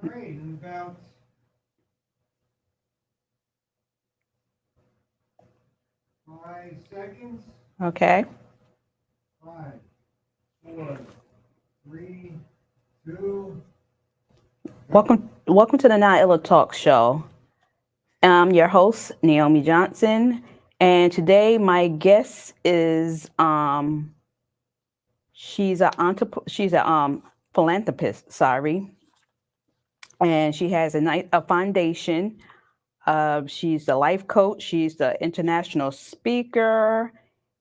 Great. In about 5 seconds. Okay. 5, 4, 3, 2. Welcome to the Noneillah Talk Show. I'm your host, Naomi Johnson, and today my guest is she's a philanthropist, sorry, and she has a foundation. She's the life coach. She's the international speaker,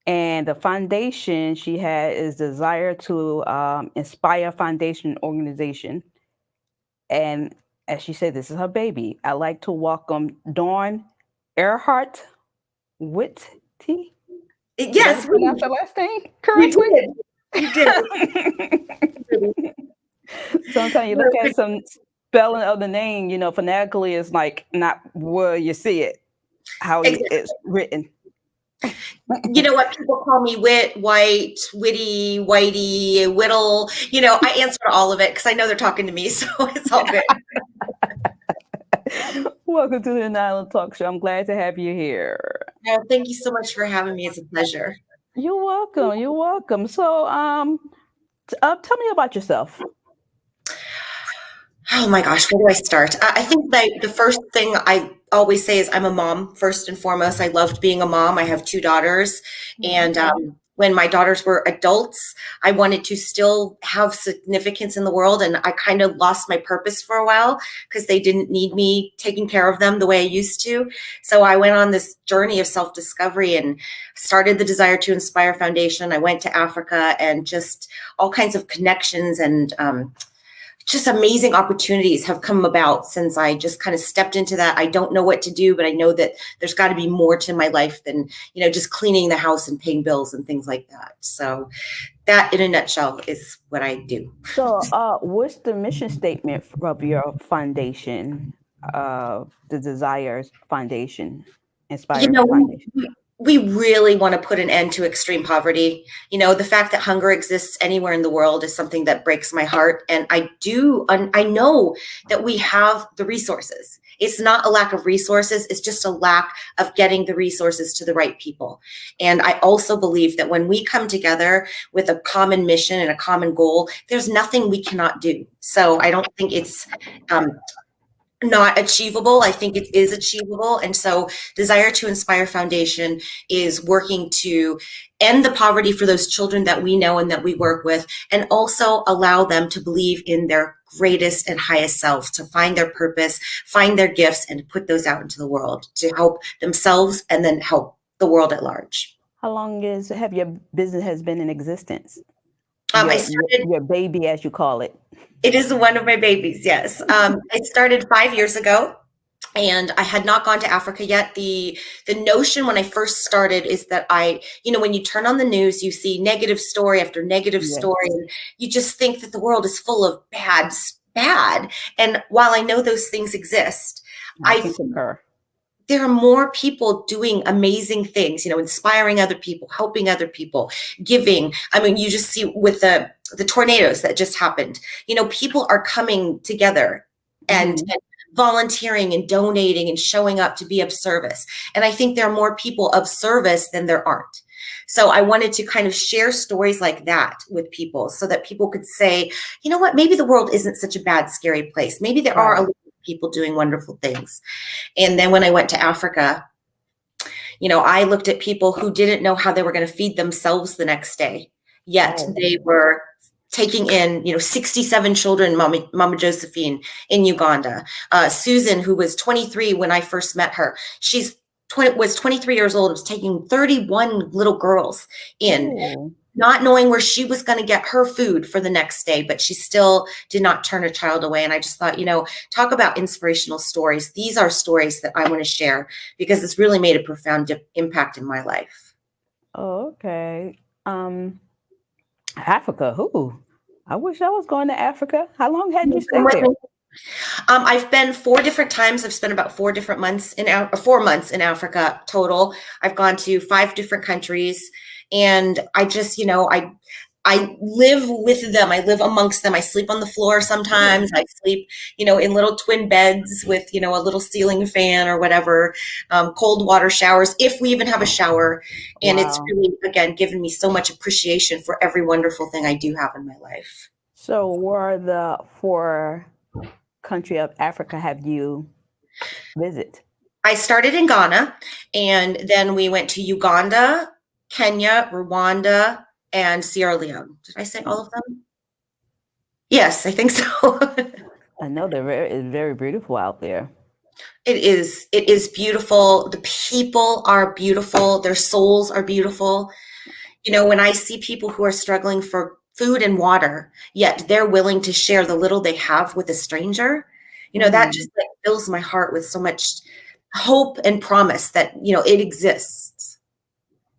and the foundation she had is Desire to Inspire Foundation Organization. And as she said, this is her baby. I'd like to welcome Dawn Earhart Witte. Did I Yes, pronounce the last name you correctly? did. You did. Sometimes you look at some spelling of the name, phonetically it's like not where you see it, how Exactly. it's written. You know what? People call me Wit, White, Witty, Whitey, Whittle. I answer to all of it because I know they're talking to me, so it's all good. Welcome to the Noneillah Talk Show. I'm glad to have you here. Thank you so much for having me. It's a pleasure. You're welcome. You're welcome. So, tell me about yourself. Oh my gosh, where do I start? I think the first thing I always say is I'm a mom, first and foremost. I loved being a mom. I have 2 daughters. And when my daughters were adults, I wanted to still have significance in the world. And I kind of lost my purpose for a while because they didn't need me taking care of them the way I used to. So I went on this journey of self-discovery and started the Desire to Inspire Foundation. I went to Africa and just all kinds of connections and just amazing opportunities have come about since I just kind of stepped into that. I don't know what to do, but I know that there's got to be more to my life than, just cleaning the house and paying bills and things like that. So that in a nutshell is what I do. So, what's the mission statement of your foundation, the Desires Foundation, Inspire Foundation? We really want to put an end to extreme poverty. The fact that hunger exists anywhere in the world is something that breaks my heart. And I know that we have the resources. It's not a lack of resources. It's just a lack of getting the resources to the right people. And I also believe that when we come together with a common mission and a common goal, there's nothing we cannot do. So I don't think it's not achievable. I think it is achievable. And so Desire to Inspire Foundation is working to end the poverty for those children that we know and that we work with, and also allow them to believe in their greatest and highest self, to find their purpose, find their gifts, and put those out into the world to help themselves and then help the world at large. How long have your business has been in existence? I started your baby, as you call it. It is one of my babies, yes. I started 5 years ago, and I had not gone to Africa yet. The notion when I first started is that when you turn on the news, you see negative story after negative story, and you just think that the world is full of bad. And while I know those things exist, I concur. There are more people doing amazing things, inspiring other people, helping other people, giving. I mean, you just see with the tornadoes that just happened, people are coming together and volunteering and donating and showing up to be of service. And I think there are more people of service than there aren't. So I wanted to kind of share stories like that with people so that people could say, you know what, maybe the world isn't such a bad, scary place. Maybe there are a lot of people doing wonderful things. And then when I went to Africa, I looked at people who didn't know how they were going to feed themselves the next day. Yet they were taking in, 67 children, Mama Josephine in Uganda. Susan, who was 23 when I first met her, was 23 years old and was taking 31 little girls in, not knowing where she was going to get her food for the next day, but she still did not turn a child away. And I just thought, talk about inspirational stories. These are stories that I want to share because it's really made a profound impact in my life. Oh, okay. Africa. I wish I was going to Africa. How long had you stayed there? I've been 4 different times. I've spent about 4 months in Africa total. I've gone to 5 different countries, and I just, I live with them. I live amongst them. I sleep on the floor sometimes. I sleep, in little twin beds with, a little ceiling fan or whatever, cold water showers, if we even have a shower. And it's Wow. really, again, given me so much appreciation for every wonderful thing I do have in my life. So where are the four country of Africa have you visit? I started in Ghana, and then we went to Uganda, Kenya, Rwanda, and Sierra Leone. Did I say all of them? Yes, I think so. I know it's very beautiful out there. It is. It is beautiful. The people are beautiful. Their souls are beautiful. When I see people who are struggling for food and water, yet they're willing to share the little they have with a stranger, that just like fills my heart with so much hope and promise that, it exists.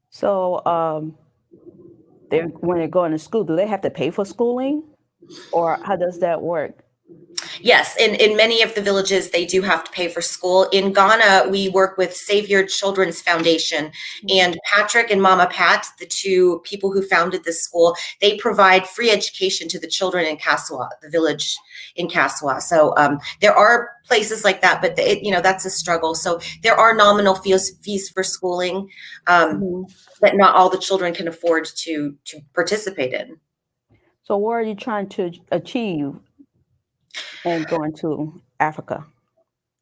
So when they're going to school, do they have to pay for schooling, or how does that work? Yes, in many of the villages, they do have to pay for school. In Ghana, we work with Savior Children's Foundation, and Patrick and Mama Pat, the two people who founded this school, they provide free education to the children in Kaswa, the village in Kaswa. So there are places like that, but that's a struggle. So there are nominal fees for schooling, but not all the children can afford to participate in. So what are you trying to achieve and going to Africa?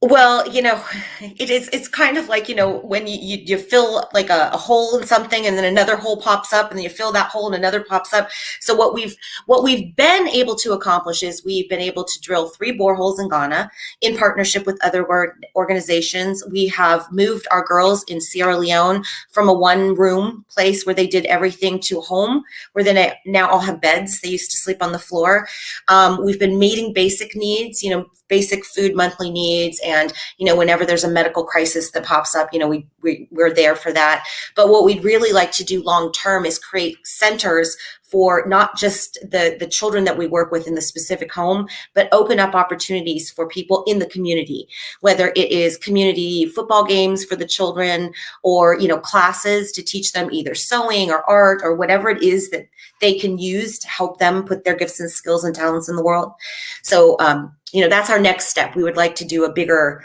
Well, it's kind of like, when you fill like a hole in something and then another hole pops up and then you fill that hole and another pops up. So what we've been able to accomplish is we've been able to drill 3 boreholes in Ghana in partnership with other organizations. We have moved our girls in Sierra Leone from a 1-room place where they did everything to a home where they now all have beds. They used to sleep on the floor. We've been meeting basic needs, basic food monthly needs. And, whenever there's a medical crisis that pops up, we're there for that. But what we'd really like to do long term is create centers for not just the children that we work with in the specific home, but open up opportunities for people in the community, whether it is community football games for the children or, classes to teach them either sewing or art or whatever it is that they can use to help them put their gifts and skills and talents in the world. So, that's our next step. We would like to do a bigger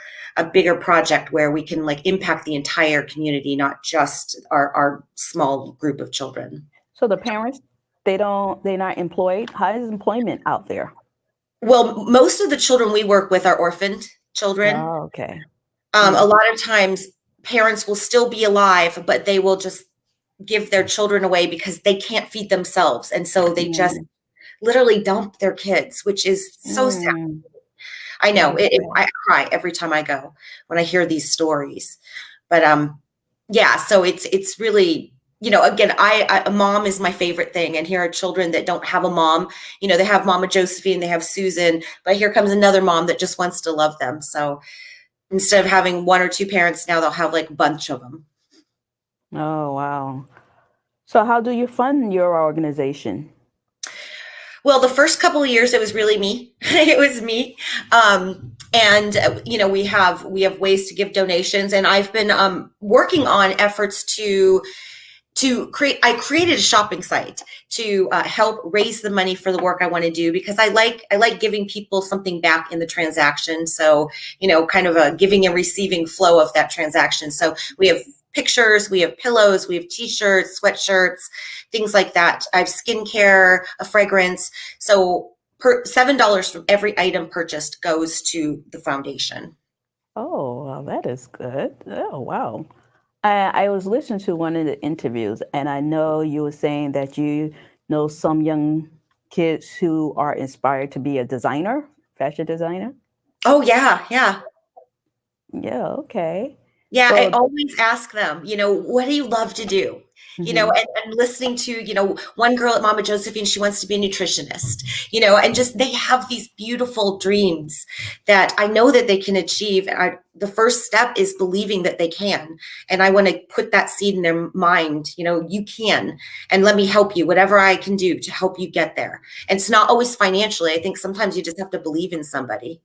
project where we can impact the entire community, not just our small group of children. So the parents, they're not employed. How is employment out there? Well, most of the children we work with are orphaned children. Oh, okay. A lot of times parents will still be alive, but they will just give their children away because they can't feed themselves. And so they just literally dump their kids, which is so sad. I know I cry every time I go when I hear these stories, but so it's really, again, a mom is my favorite thing. And here are children that don't have a mom, they have Mama Josephine, they have Susan, but here comes another mom that just wants to love them. So instead of having 1 or 2 parents, now they'll have a bunch of them. Oh, wow. So how do you fund your organization? Well, the first couple of years, it was really me. It was me. And we have ways to give donations, and I've been working on efforts to create. I created a shopping site to help raise the money for the work I want to do, because I like giving people something back in the transaction. So, kind of a giving and receiving flow of that transaction. So we have pictures, we have pillows, we have t-shirts, sweatshirts, things like that. I have skincare, a fragrance. So $7 from every item purchased goes to the foundation. Oh, well, that is good. Oh, wow. I was listening to one of the interviews, and I know you were saying that you know some young kids who are inspired to be a designer, fashion designer. Oh, yeah. Yeah, okay. Yeah, So, I always ask them, what do you love to do? And listening to, one girl at Mama Josephine, she wants to be a nutritionist, and just they have these beautiful dreams that I know that they can achieve. The first step is believing that they can. And I want to put that seed in their mind, you can, and let me help you, whatever I can do to help you get there. And it's not always financially. I think sometimes you just have to believe in somebody.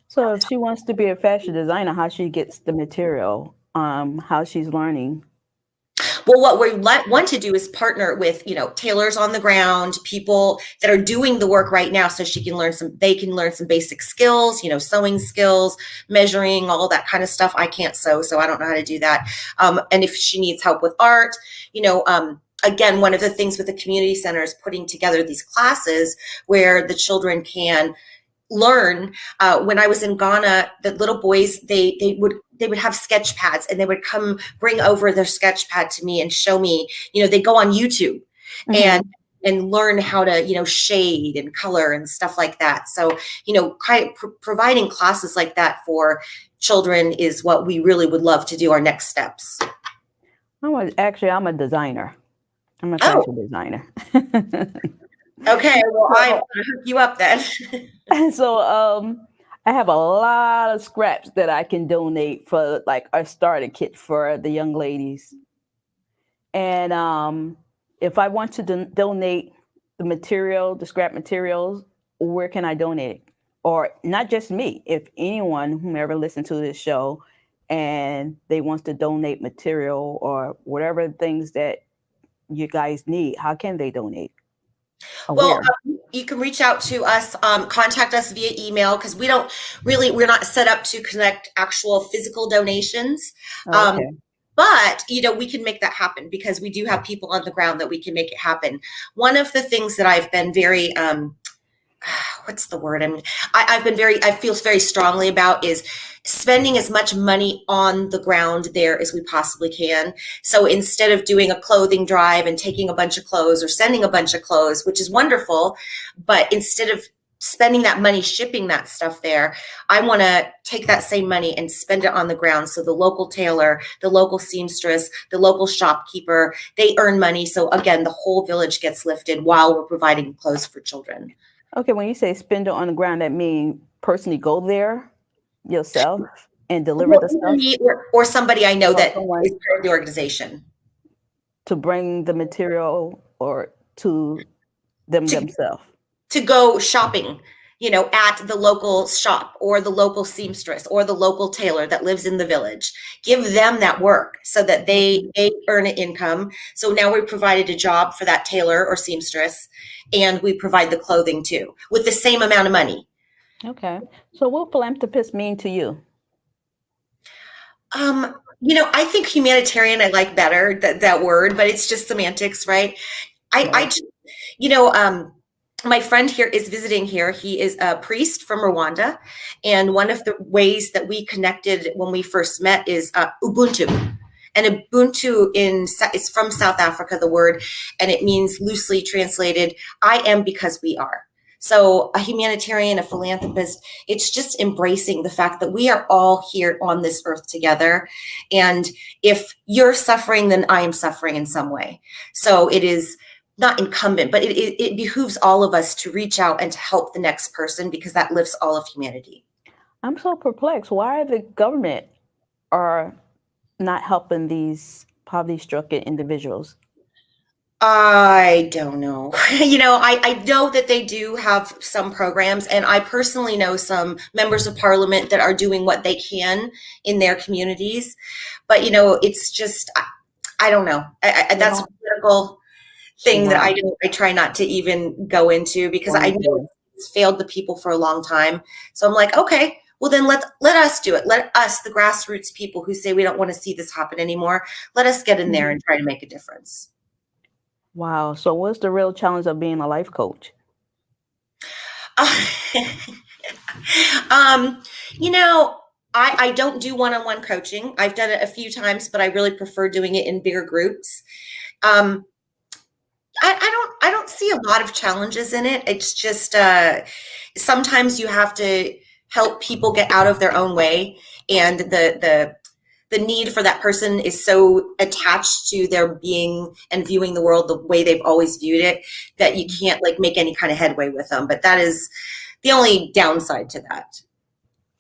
so if she wants to be a fashion designer, how she gets the material, how she's learning? Well, what we want to do is partner with, tailors on the ground, people that are doing the work right now, so they can learn some basic skills, sewing skills, measuring, all that kind of stuff. I can't sew, so I don't know how to do that. And if she needs help with art, again, one of the things with the community center is putting together these classes where the children can learn. When I was in Ghana, the little boys, they would have sketch pads, and they would come bring over their sketch pad to me and show me, they go on YouTube and learn how to, shade and color and stuff like that. So, providing classes like that for children is what we really would love to do, our next steps. I'm a designer. I'm a fashion designer. Okay, well, I'm gonna hook you up then. And so I have a lot of scraps that I can donate for like a starter kit for the young ladies. And if I want to donate the scrap materials, where can I donate? Or not just me, if anyone, whomever listens to this show and they want to donate material or whatever things that you guys need, how can they donate? Well, you can reach out to us, contact us via email, because we're not set up to connect actual physical donations. Okay. But, we can make that happen because we do have people on the ground that we can make it happen. One of the things that I've been very, what's the word? I feel very strongly about is spending as much money on the ground there as we possibly can. So instead of doing a clothing drive and taking a bunch of clothes or sending a bunch of clothes, which is wonderful, but instead of spending that money shipping that stuff there, I want to take that same money and spend it on the ground. So the local tailor, the local seamstress, the local shopkeeper, they earn money. So again, the whole village gets lifted while we're providing clothes for children. Okay, when you say spend it on the ground, that means personally go there yourself and deliver the stuff? Or somebody I know that someone is part of the organization. to bring the material or to themselves? To go shopping, at the local shop or the local seamstress or the local tailor that lives in the village. Give them that work so that they earn an income. So now we've provided a job for that tailor or seamstress, and we provide the clothing too with the same amount of money. Okay. So what philanthropist mean to you? I think humanitarian, I like better that word, but it's just semantics, right? My friend here is visiting here. He is a priest from Rwanda. And one of the ways that we connected when we first met is Ubuntu. And Ubuntu is from South Africa, the word, and it means loosely translated, I am because we are. So a humanitarian, a philanthropist, it's just embracing the fact that we are all here on this earth together. And if you're suffering, then I am suffering in some way. So it is not incumbent, but it behooves all of us to reach out and to help the next person, because that lifts all of humanity. I'm so perplexed. Why the government are not helping these poverty-stricken individuals? I don't know. I know that they do have some programs, and I personally know some members of parliament that are doing what they can in their communities. But, it's just, I don't know. That's a political thing that I try not to even go into, because I know it's failed the people for a long time. So I'm like, okay, well then let us do it. Let us, the grassroots people who say we don't want to see this happen anymore, let us get in there and try to make a difference. Wow. So what's the real challenge of being a life coach? I don't do one-on-one coaching. I've done it a few times, but I really prefer doing it in bigger groups. I don't see a lot of challenges in it. It's just sometimes you have to help people get out of their own way, and the need for that person is so attached to their being and viewing the world the way they've always viewed it that you can't make any kind of headway with them. But that is the only downside to that.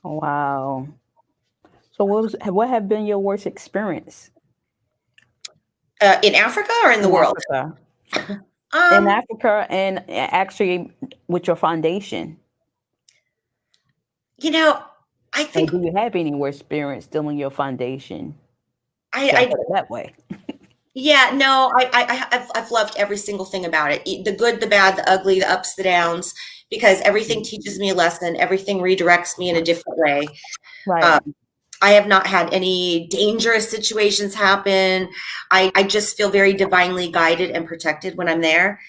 Wow. So what have been your worst experience? In Africa or in the world? Africa. In Africa, and actually with your foundation. I think. Do you have any worst experience still in your foundation? I put it that way. Yeah, no, I've loved every single thing about it. The good, the bad, the ugly, the ups, the downs, because everything teaches me a lesson. Everything redirects me in a different way. Right. Um, I have not had any dangerous situations happen. I just feel very divinely guided and protected when I'm there.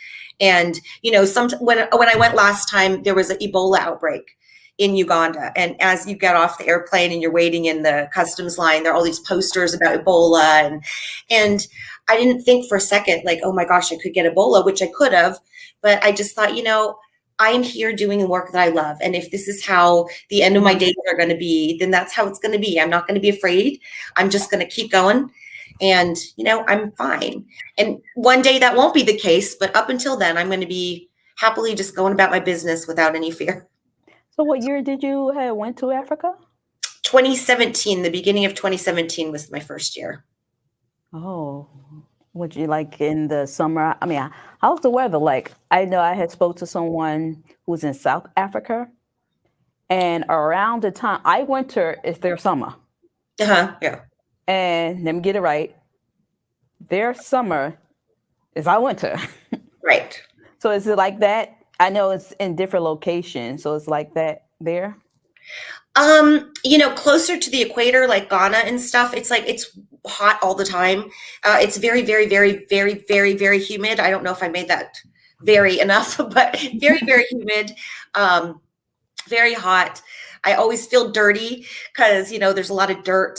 And when I went last time, there was an Ebola outbreak in Uganda. And as you get off the airplane and you're waiting in the customs line, there are all these posters about Ebola. And I didn't think for a second, like, oh my gosh, I could get Ebola, which I could have. But I just thought, I am here doing the work that I love. And if this is how the end of my days are going to be, then that's how it's going to be. I'm not going to be afraid. I'm just going to keep going. And, I'm fine. And one day that won't be the case. But up until then, I'm going to be happily just going about my business without any fear. So what year did you went to Africa? 2017, the beginning of 2017 was my first year. Oh, would you like in the summer? I mean, how's the weather like? I know I had spoke to someone who was in South Africa, and around the time I winter is their summer. Yeah. And let me get it right. Their summer is our winter. Right. So is it like that? I know it's in different locations, so it's like that there. Closer to the equator, like Ghana and stuff, it's like it's hot all the time. It's very, very, very, very, very, very humid. I don't know if I made that very enough, but very, very humid, very hot. I always feel dirty because, there's a lot of dirt.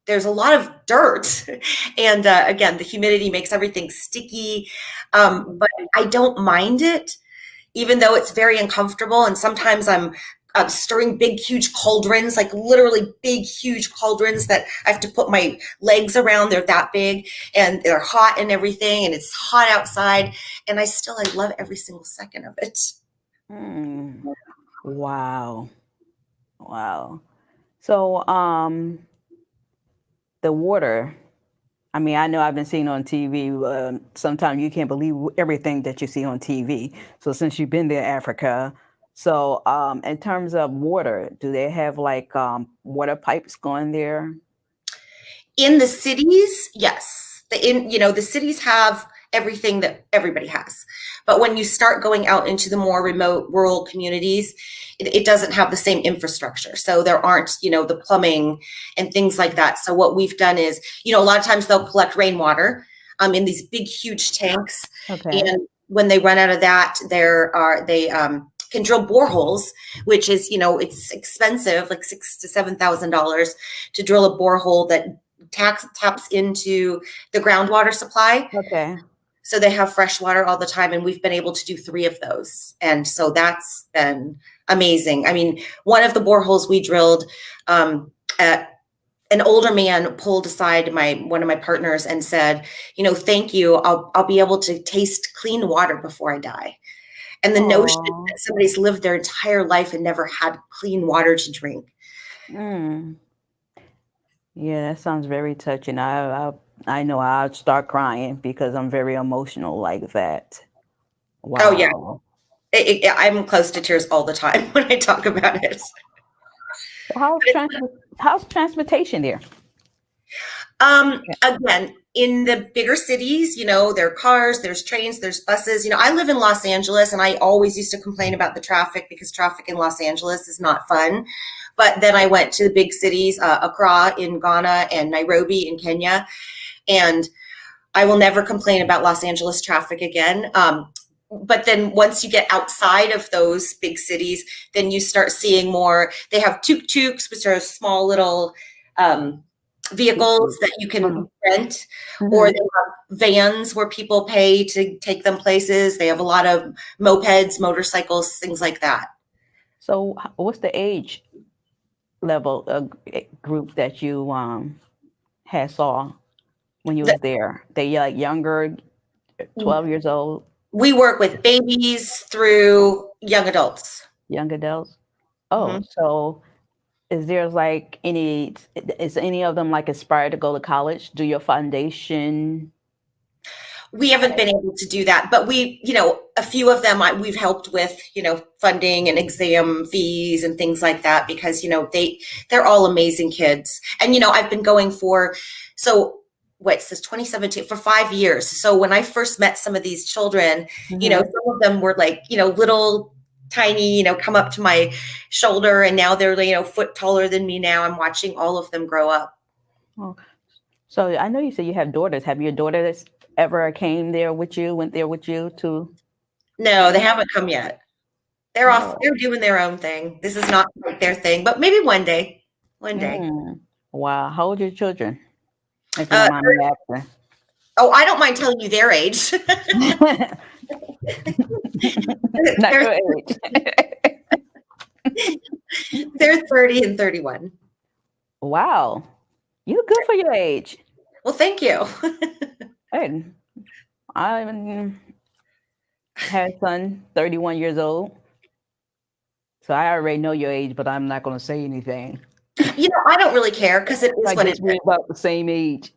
There's a lot of dirt. And again, the humidity makes everything sticky. But I don't mind it, even though it's very uncomfortable. And sometimes I'm stirring big, huge cauldrons, like literally big, huge cauldrons that I have to put my legs around. They're that big and they're hot and everything. And it's hot outside. And I love every single second of it. Wow. So, the water, I mean, I know I've been seeing on TV, sometimes you can't believe everything that you see on TV. So since you've been there, Africa, so in terms of water, do they have like water pipes going there? In the cities, yes. The cities have everything that everybody has. But when you start going out into the more remote rural communities, it doesn't have the same infrastructure. So there aren't, the plumbing and things like that. So what we've done is, a lot of times they'll collect rainwater in these big, huge tanks. Okay. And when they run out of that, they can drill boreholes, which is, it's expensive, like $6,000 to $7,000 to drill a borehole that taps into the groundwater supply. Okay. So they have fresh water all the time, and we've been able to do 3 of those. And so that's been amazing. I mean, one of the boreholes we drilled, an older man pulled aside one of my partners and said, thank you. I'll be able to taste clean water before I die. And the notion that somebody's lived their entire life and never had clean water to drink. Yeah, that sounds very touching. I know I'll start crying because I'm very emotional like that. Wow. Oh yeah, I'm close to tears all the time when I talk about it. How's transportation there? Again, in the bigger cities, there are cars, there's trains, there's buses. I live in Los Angeles, and I always used to complain about the traffic because traffic in Los Angeles is not fun. But then I went to the big cities, Accra in Ghana and Nairobi in Kenya, and I will never complain about Los Angeles traffic again. But then once you get outside of those big cities, then you start seeing more. They have tuk-tuks, which are small little vehicles that you can rent, or they have vans where people pay to take them places. They have a lot of mopeds, motorcycles, things like that. So what's the age level group that you saw when you was there? They like younger, 12 years old? We work with babies through young adults. Young adults? Oh, so is any of them like aspire to go to college, do your foundation? We haven't been able to do that, but a few of them we've helped with, funding and exam fees and things like that because, they're all amazing kids. And, I've been going so what it says 2017 for 5 years. So when I first met some of these children, some of them were like, little tiny, come up to my shoulder, and now they're, foot taller than me now. I'm watching all of them grow up. Oh, so I know you said you have daughters. Have your daughters ever went there with you to? No, they haven't come yet. They're off. Oh. They're doing their own thing. This is not like their thing, but maybe one day. One day. Wow. How old are your children? If you don't mind me asking. Oh, I don't mind telling you their age. Not your age. They're 30 and 31. Wow. You're good for your age. Well, thank you. Hey, I had a son, 31 years old. So I already know your age, but I'm not going to say anything. I don't really care because it is what it is. We're about the same age.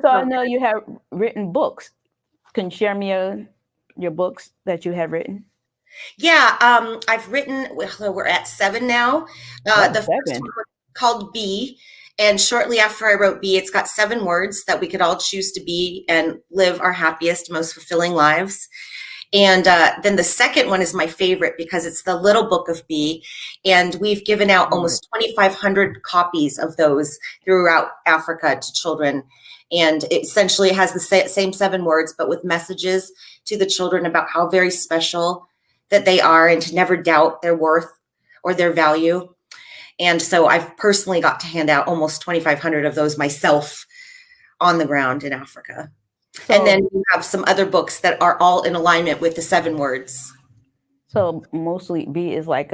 So I know you have written books. Can you share me your books that you have written? Yeah, I've written. We're at 7 now. The first one was called Be, and shortly after I wrote Be, it's got 7 words that we could all choose to be and live our happiest, most fulfilling lives. And then the second one is my favorite because it's the Little Book of Be, and we've given out almost 2,500 copies of those throughout Africa to children. And it essentially has the same 7 words, but with messages to the children about how very special that they are and to never doubt their worth or their value. And so I've personally got to hand out almost 2,500 of those myself on the ground in Africa. So, and then we have some other books that are all in alignment with the 7 words. So mostly Be is like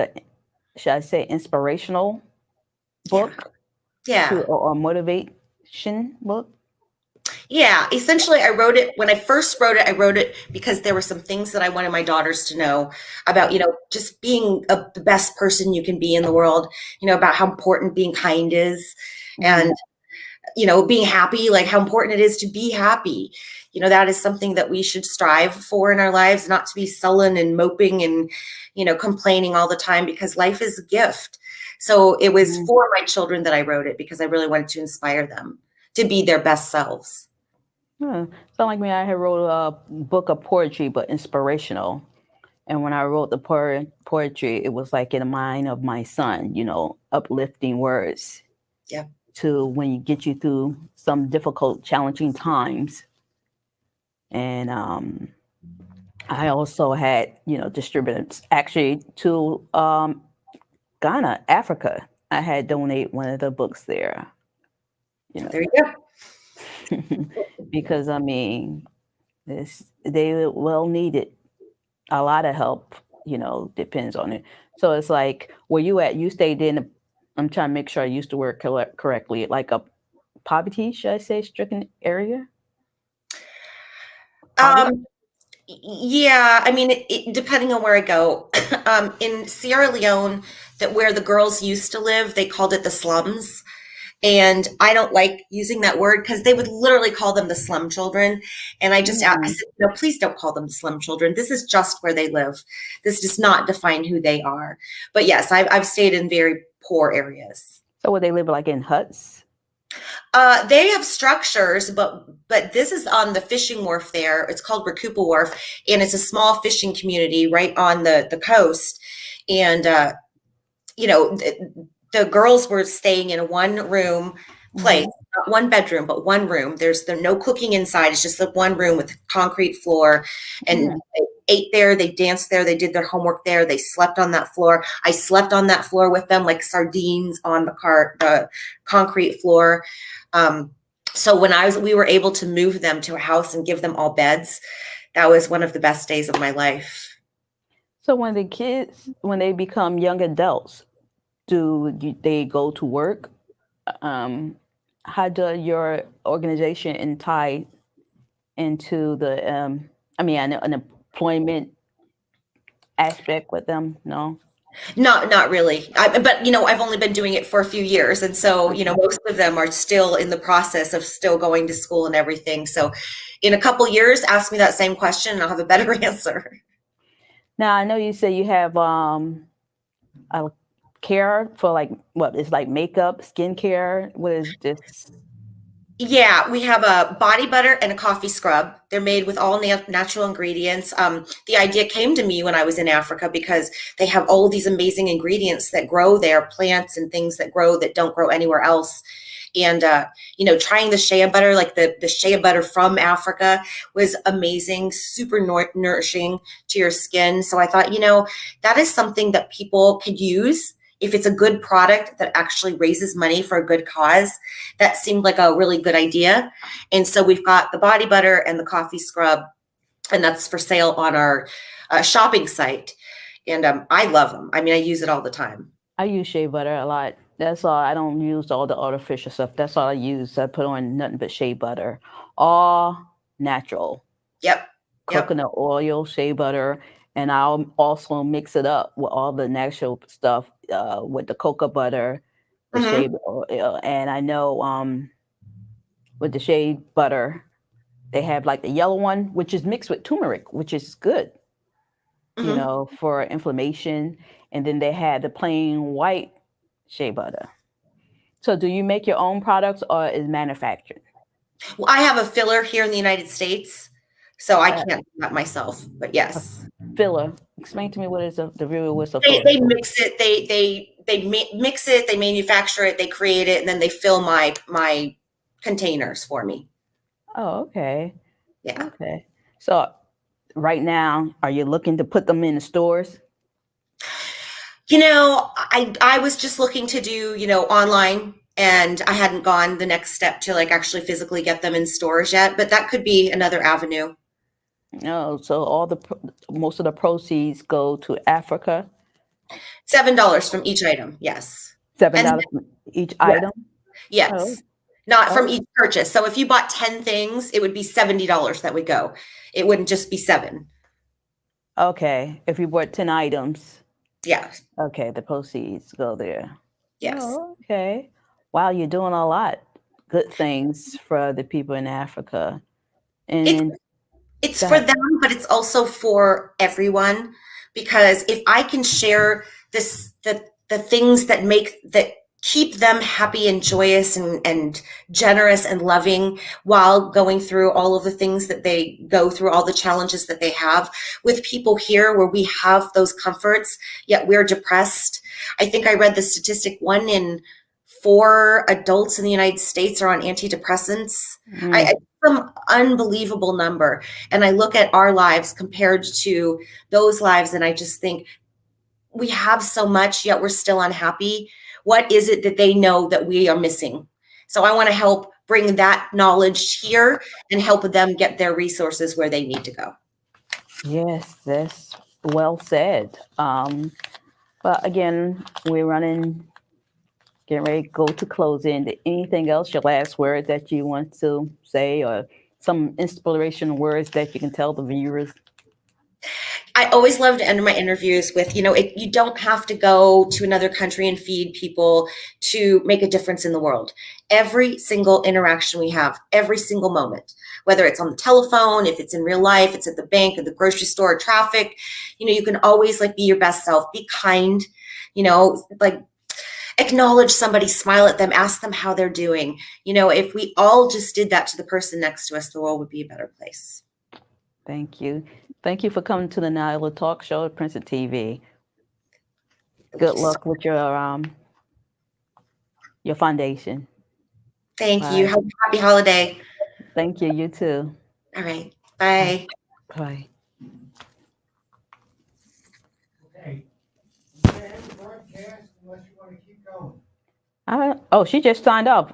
should I say, inspirational book? Yeah. Or motivation book? Yeah, essentially I wrote it, when I first wrote it, I wrote it because there were some things that I wanted my daughters to know about, just being the best person you can be in the world, about how important being kind is, and, being happy, like how important it is to be happy. That is something that we should strive for in our lives, not to be sullen and moping and, complaining all the time, because life is a gift. So it was for my children that I wrote it, because I really wanted to inspire them to be their best selves. Sound like me, I had wrote a book of poetry, but inspirational. And when I wrote the poetry, it was like in the mind of my son, uplifting words. Yeah. To when you get you through some difficult, challenging times. And I also had, distributed actually to Ghana, Africa. I had donated one of the books there. There you go. Because they will need it. A lot of help, depends on it. So it's like, where you at? You stayed in. I'm trying to make sure I used the word correctly. Like a poverty, should I say, stricken area? Yeah, depending on where I go. In Sierra Leone, where the girls used to live, they called it the slums. And I don't like using that word because they would literally call them the slum children. And I said, no, please don't call them the slum children. This is just where they live. This does not define who they are. But yes, I've stayed in very poor areas. So would they live like in huts? They have structures, but this is on the fishing wharf there. It's called Rakupa Wharf, and it's a small fishing community right on the coast. And, the girls were staying in a 1-room place, not 1 bedroom, but 1 room. There's no cooking inside. It's just the 1 room with a concrete floor. And they ate there, they danced there, they did their homework there, they slept on that floor. I slept on that floor with them like sardines on the concrete floor. So when we were able to move them to a house and give them all beds, that was one of the best days of my life. So when the kids, when they become young adults, do they go to work? How does your organization tie into the, an employment aspect with them? No? Not really. But, I've only been doing it for a few years. And so, most of them are still in the process of still going to school and everything. So in a couple years, ask me that same question and I'll have a better answer. Now, I know you say you have care for like what? It's like makeup, skincare. What is this? Yeah, we have a body butter and a coffee scrub. They're made with all natural ingredients. The idea came to me when I was in Africa because they have all these amazing ingredients that grow there, plants and things that grow that don't grow anywhere else. And trying the shea butter, like the shea butter from Africa, was amazing, super nourishing to your skin. So I thought, that is something that people could use if it's a good product that actually raises money for a good cause. That seemed like a really good idea. And so we've got the body butter and the coffee scrub, and that's for sale on our shopping site. And I love them. I mean, I use it all the time. I use shea butter a lot. That's all. I don't use all the artificial stuff. That's all I use. I put on nothing but shea butter, all natural. Yep. Coconut oil, shea butter, and I'll also mix it up with all the natural stuff with the cocoa butter, the shea oil, and I know with the shea butter they have like the yellow one, which is mixed with turmeric, which is good, for inflammation, and then they had the plain white shea butter. So, do you make your own products or is manufactured? Well, I have a filler here in the United States, so I can't do that myself. But yes, Filler. Explain to me what is the real what's a they, filler? they mix it. They mix it. They manufacture it. They create it, and then they fill my containers for me. Oh, okay. Yeah. Okay. So, right now, are you looking to put them in the stores? I was just looking to do online, and I hadn't gone the next step to like actually physically get them in stores yet. But that could be another avenue. No. So most of the proceeds go to Africa. $7 from each item. Yes. $7 each item. Yes. Oh. Not from each purchase. So if you bought 10 things, it would be $70 that would go. It wouldn't just be 7. Okay. If you bought 10 items. Yeah. Okay, the proceeds go there. Yes. Oh, okay. Wow, you're doing a lot good things for the people in Africa. And it's for them, but it's also for everyone, because if I can share the things that keep them happy and joyous and generous and loving while going through all of the things that they go through, all the challenges that they have, with people here where we have those comforts, yet we're depressed. I think I read the statistic 1 in 4 adults in the United States are on antidepressants. Some unbelievable number. And I look at our lives compared to those lives, and I just think we have so much, yet we're still unhappy. What is it that they know that we are missing? So I want to help bring that knowledge here and help them get their resources where they need to go. Yes, that's well said. But again, getting ready to go to closing. Anything else, your last word that you want to say, or some inspirational words that you can tell the viewers? I always love to end my interviews with, you don't have to go to another country and feed people to make a difference in the world. Every single interaction we have, every single moment, whether it's on the telephone, if it's in real life, it's at the bank or the grocery store or traffic, you can always be your best self, be kind, acknowledge somebody, smile at them, ask them how they're doing. If we all just did that to the person next to us, the world would be a better place. Thank you. Thank you for coming to the Noneillah Talk Show at Princeton TV. Good luck with your foundation. Thank you. Happy holiday. Thank you. You too. All right. Bye. Bye. Okay. You can end the broadcast unless you want to keep going. She just signed off.